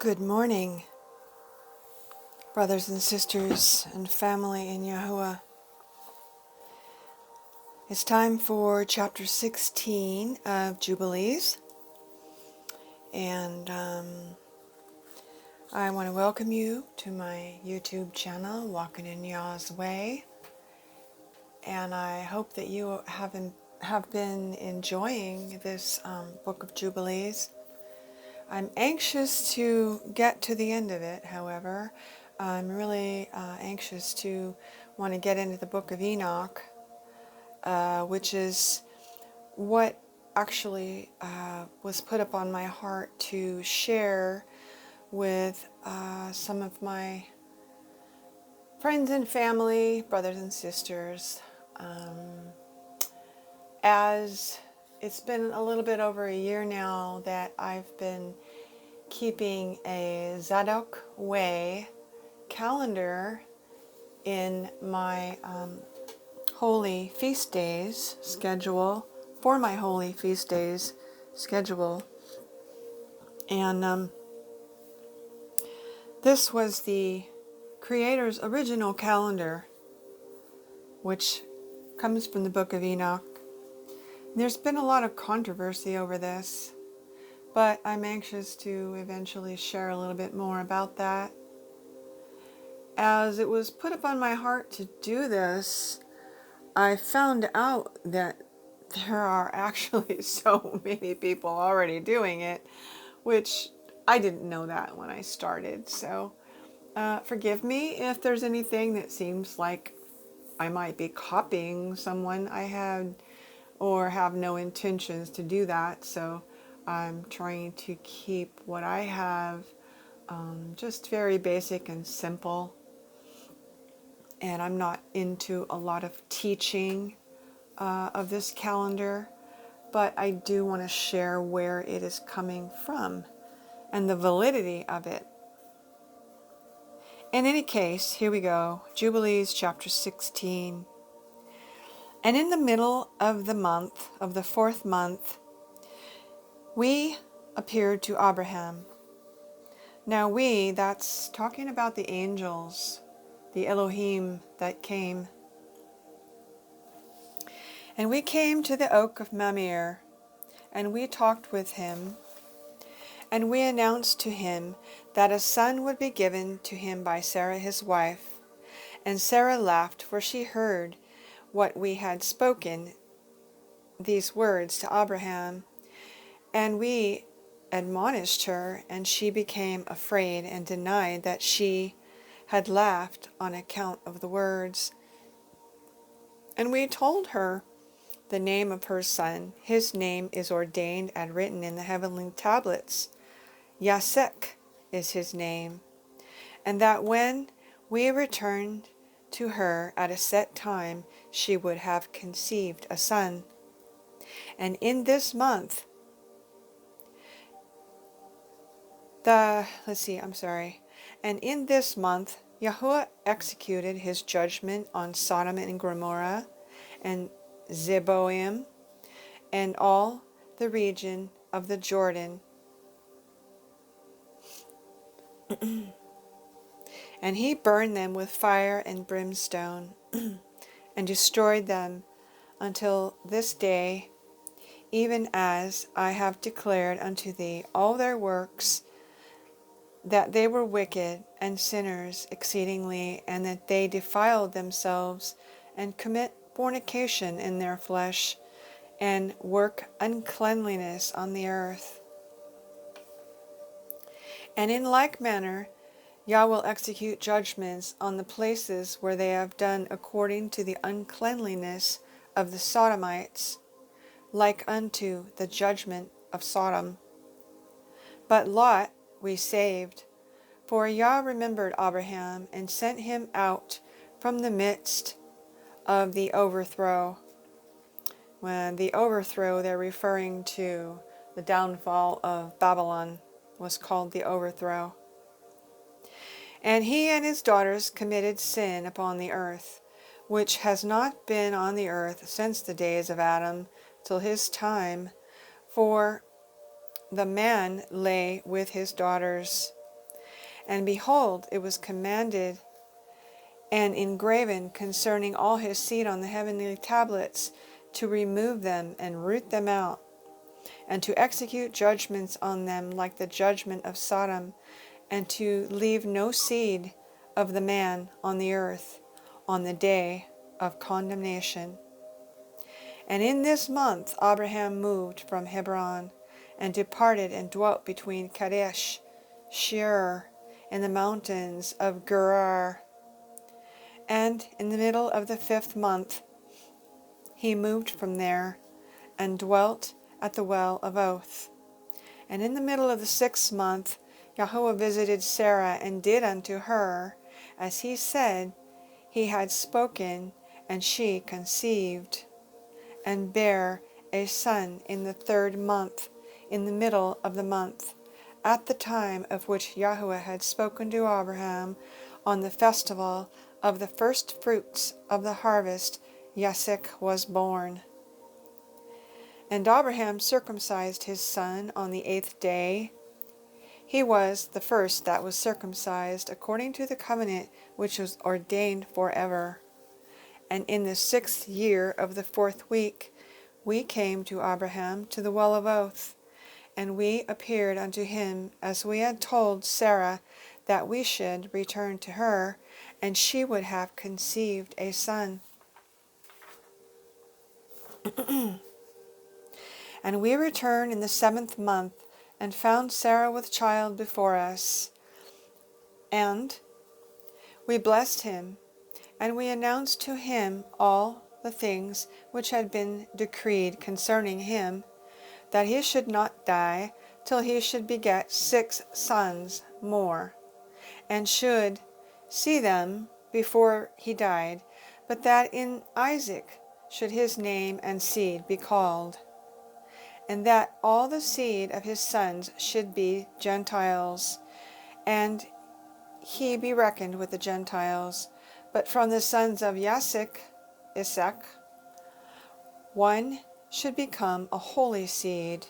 Good morning, brothers and sisters and family in Yahuwah. It's time for chapter 16 of Jubilees, and I want to welcome you to my YouTube channel, Walking in Yah's Way, and I hope that you have been enjoying this book of Jubilees. I'm anxious to get to the end of it, however. I'm really anxious to want to get into the book of Enoch, which is what actually was put upon my heart to share with some of my friends and family, brothers and sisters, as it's been a little bit over a year now that I've been keeping a Zadok Way calendar in my holy feast days schedule, for my holy feast days schedule. And this was the Creator's original calendar, which comes from the book of Enoch. There's been a lot of controversy over this, but I'm anxious to eventually share a little bit more about that. As it was put upon my heart to do this, I found out that there are actually so many people already doing it, which I didn't know that when I started. So forgive me if there's anything that seems like I might be copying someone. I had or have no intentions to do that. So I'm trying to keep what I have just very basic and simple. And I'm not into a lot of teaching of this calendar, but I do want to share where it is coming from and the validity of it. In any case, here we go. Jubilees chapter 16. And in the middle of the month, of the fourth month, we appeared to Abraham. Now we, that's talking about the angels, the Elohim that came. And we came to the oak of Mamre, and we talked with him, and we announced to him that a son would be given to him by Sarah his wife. And Sarah laughed, for she heard what we had spoken, these words to Abraham. And we admonished her, and she became afraid and denied that she had laughed on account of the words. And we told her the name of her son. His name is ordained and written in the heavenly tablets. A.L.K is his name. And that when we returned to her at a set time, she would have conceived a son. And in this month, and in this month, Yahuwah executed his judgment on Sodom and Gomorrah and Zeboim and all the region of the Jordan. And he burned them with fire and brimstone and destroyed them until this day, even as I have declared unto thee all their works, that they were wicked and sinners exceedingly, and that they defiled themselves and commit fornication in their flesh, and work uncleanliness on the earth. And in like manner Yah will execute judgments on the places where they have done according to the uncleanliness of the Sodomites, like unto the judgment of Sodom. But Lot we saved, for Yah remembered Abraham and sent him out from the midst of the overthrow. When the overthrow, they're referring to the downfall of Babylon, was called the overthrow. And he and his daughters committed sin upon the earth, which has not been on the earth since the days of Adam till his time, for the man lay with his daughters, And behold, it was commanded and engraven concerning all his seed on the heavenly tablets, to remove them and root them out, and to execute judgments on them like the judgment of Sodom, and to leave no seed of the man on the earth on the day of condemnation. And in this month Abraham moved from Hebron, and departed and dwelt between Kadesh, Shur, and the mountains of Gerar. And in the middle of the 5th month he moved from there, and dwelt at the well of Oath. And in the middle of the 6th month Yahuwah visited Sarah, and did unto her as he said he had spoken, and she conceived, and bare a son in the 3rd month, in the middle of the month, at the time of which Yahuwah had spoken to Abraham, on the festival of the first fruits of the harvest. Isaac was born. And Abraham circumcised his son on the 8th day. He was the first that was circumcised, according to the covenant which was ordained forever. And in the 6th year of the 4th week we came to Abraham to the well of Oath, and we appeared unto him as we had told Sarah that we should return to her, and she would have conceived a son. And we returned in the 7th month, and found Sarah with child before us. And we blessed him, and we announced to him all the things which had been decreed concerning him, that he should not die till he should beget 6 sons more, and should see them before he died, but that in Isaac should his name and seed be called, and that all the seed of his sons should be Gentiles, and he be reckoned with the Gentiles. But from the sons of Isaac, one should become a holy seed,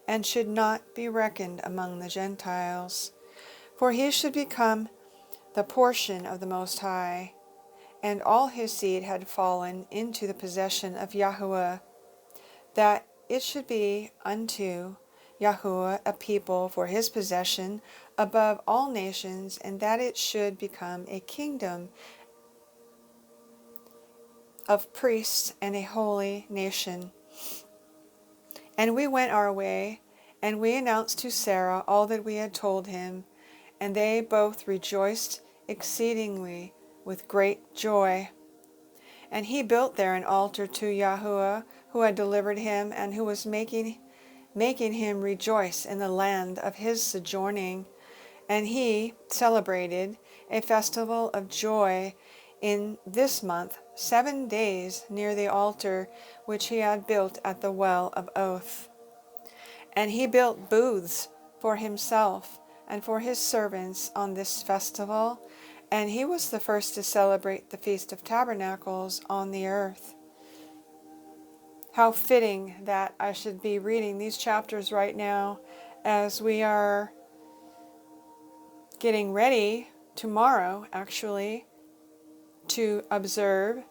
and should not be reckoned among the Gentiles, for he should become the portion of the Most High. And all his seed had fallen into the possession of Yahuwah, that it should be unto Yahuwah a people for his possession above all nations, and that it should become a kingdom of priests and a holy nation. And we went our way, and we announced to Sarah all that we had told him, and they both rejoiced exceedingly with great joy. And he built there an altar to Yahuwah, who had delivered him, and who was making him rejoice in the land of his sojourning. And he celebrated a festival of joy in this month 7 days near the altar which he had built at the well of Oath. And he built booths for himself and for his servants on this festival, and he was the first to celebrate the Feast of Tabernacles on the earth. How fitting that I should be reading these chapters right now as we are getting ready tomorrow, actually, to observe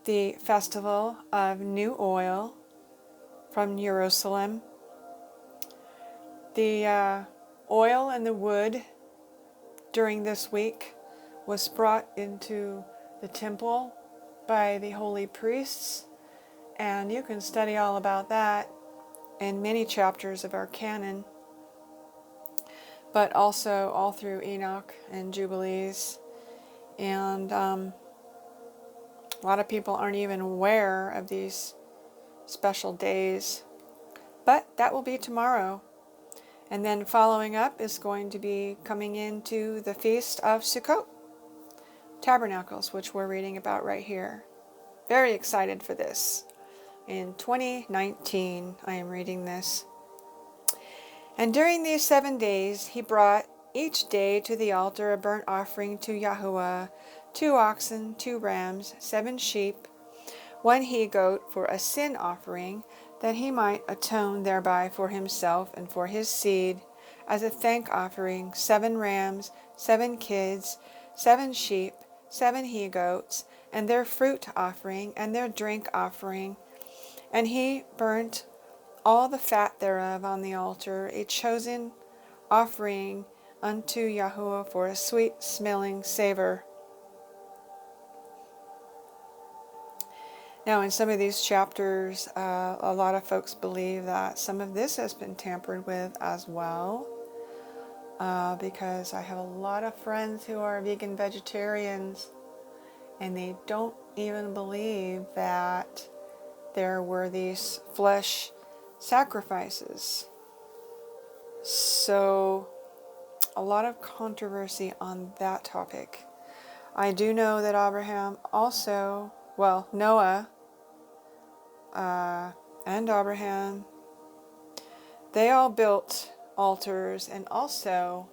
the festival of new oil from Jerusalem. The oil and the wood during this week was brought into the temple by the holy priests, and you can study all about that in many chapters of our canon, but also all through Enoch and Jubilees. And a lot of people aren't even aware of these special days, but that will be tomorrow. And then following up is going to be coming into the Feast of Sukkot, Tabernacles, which we're reading about right here. Very excited for this. In 2019, I am reading this. And during these 7 days, he brought each day to the altar a burnt offering to Yahuwah, 2 oxen, 2 rams, 7 sheep, 1 he-goat for a sin offering, that he might atone thereby for himself and for his seed as a thank offering 7 rams, 7 kids, 7 sheep, 7 he-goats, and their fruit offering, and their drink offering. And he burnt all the fat thereof on the altar, a chosen offering unto Yahuwah for a sweet-smelling savor. Now, in some of these chapters, a lot of folks believe that some of this has been tampered with as well, because I have a lot of friends who are vegan vegetarians, and they don't even believe that there were these flesh sacrifices. So, a lot of controversy on that topic. I do know that Abraham also, Noah, and Abraham, they all built altars and also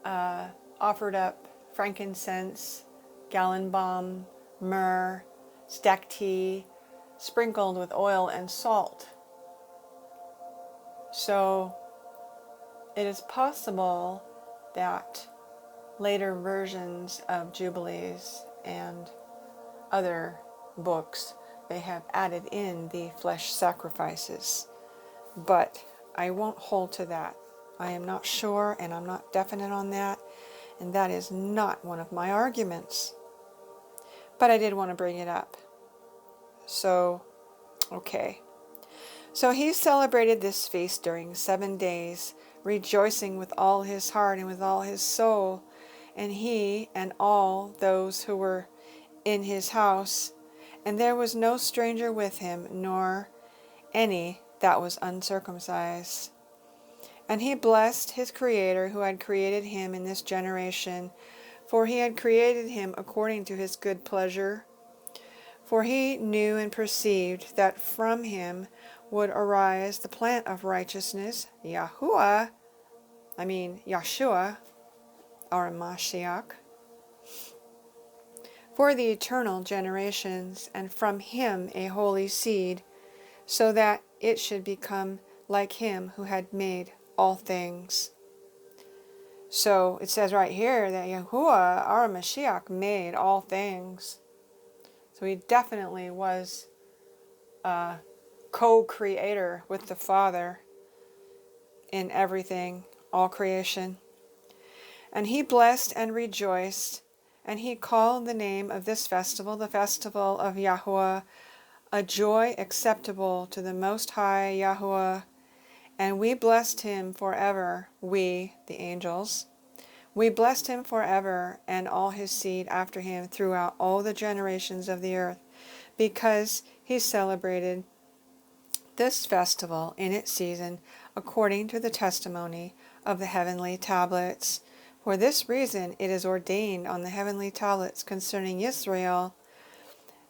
offered up frankincense, gallon balm, myrrh, stacte, sprinkled with oil and salt. So it is possible that later versions of Jubilees and other books, they have added in the flesh sacrifices. But I won't hold to that. I am not sure, and I'm not definite on that, and that is not one of my arguments. But I did want to bring it up. So, okay. So he celebrated this feast during 7 days, rejoicing with all his heart and with all his soul, and he and all those who were in his house, and there was no stranger with him, nor any that was uncircumcised. And he blessed his Creator who had created him in this generation, for he had created him according to his good pleasure. For he knew and perceived that from him would arise the plant of righteousness, Yeshua, our Mashiach, for the eternal generations, and from him a holy seed, so that it should become like him who had made all things. So it says right here that Yahuwah, our Mashiach, made all things. So he definitely was a co-creator with the Father in everything, all creation. And he blessed and rejoiced, and he called the name of this festival, the festival of Yahuwah, a joy acceptable to the Most High Yahuwah. And we blessed him forever, we, the angels. We blessed him forever, and all his seed after him throughout all the generations of the earth, because he celebrated this festival in its season according to the testimony of the heavenly tablets. For this reason it is ordained on the heavenly tablets concerning Israel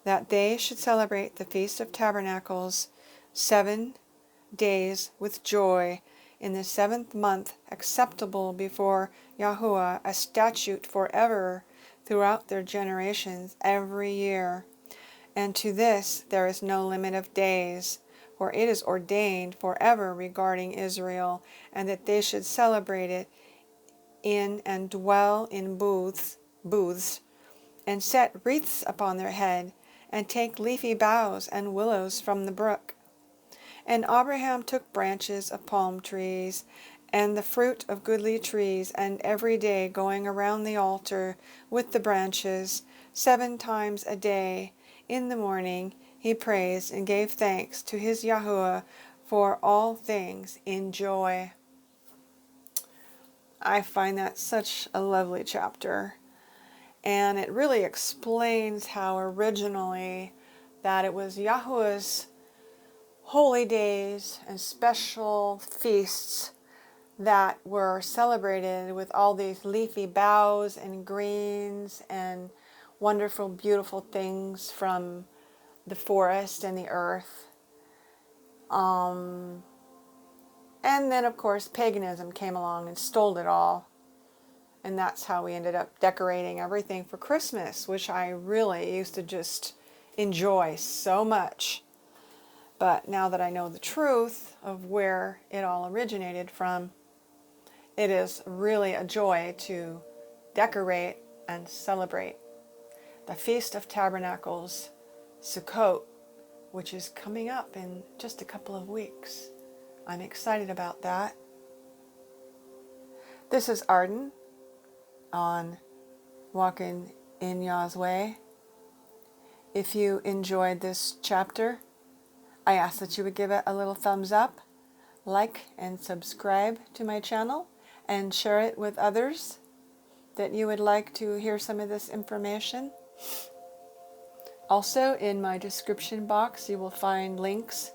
that they should celebrate the Feast of Tabernacles 7 days with joy in the 7th month, acceptable before Yahuwah, a statute forever throughout their generations every year. And to this there is no limit of days, for it is ordained forever regarding Israel, and that they should celebrate it in and dwell in booths, and set wreaths upon their head, and take leafy boughs and willows from the brook. And Abraham took branches of palm trees, and the fruit of goodly trees, and every day going around the altar with the branches, 7 times a day, in the morning, he praised and gave thanks to his Yahuwah for all things in joy. I find that such a lovely chapter. And it really explains how originally that it was Yahuwah's holy days and special feasts that were celebrated with all these leafy boughs and greens and wonderful, beautiful things from the forest and the earth. And then, of course, paganism came along and stole it all. And that's how we ended up decorating everything for Christmas, which I really used to just enjoy so much. But now that I know the truth of where it all originated from, it is really a joy to decorate and celebrate the Feast of Tabernacles, Sukkot, which is coming up in just a couple of weeks. I'm excited about that. This is Arden on Walking in Yah's Way. If you enjoyed this chapter, I ask that you would give it a little thumbs up, like and subscribe to my channel, and share it with others that you would like to hear some of this information. Also, in my description box, you will find links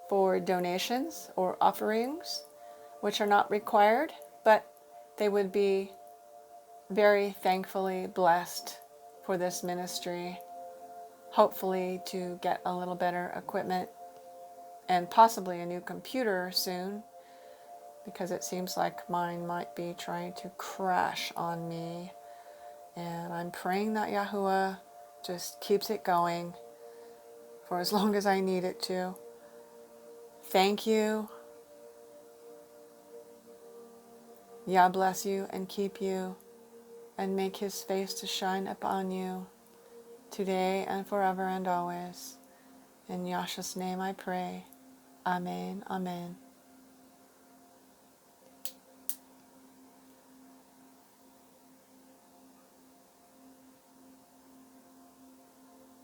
for donations or offerings, which are not required, but they would be very thankfully blessed for this ministry, hopefully to get a little better equipment and possibly a new computer soon, because it seems like mine might be trying to crash on me. And I'm praying that Yahuwah just keeps it going for as long as I need it to. Thank you. Yah bless you and keep you, and make his face to shine upon you, today and forever and always. In Yahshua's name I pray. Amen. Amen.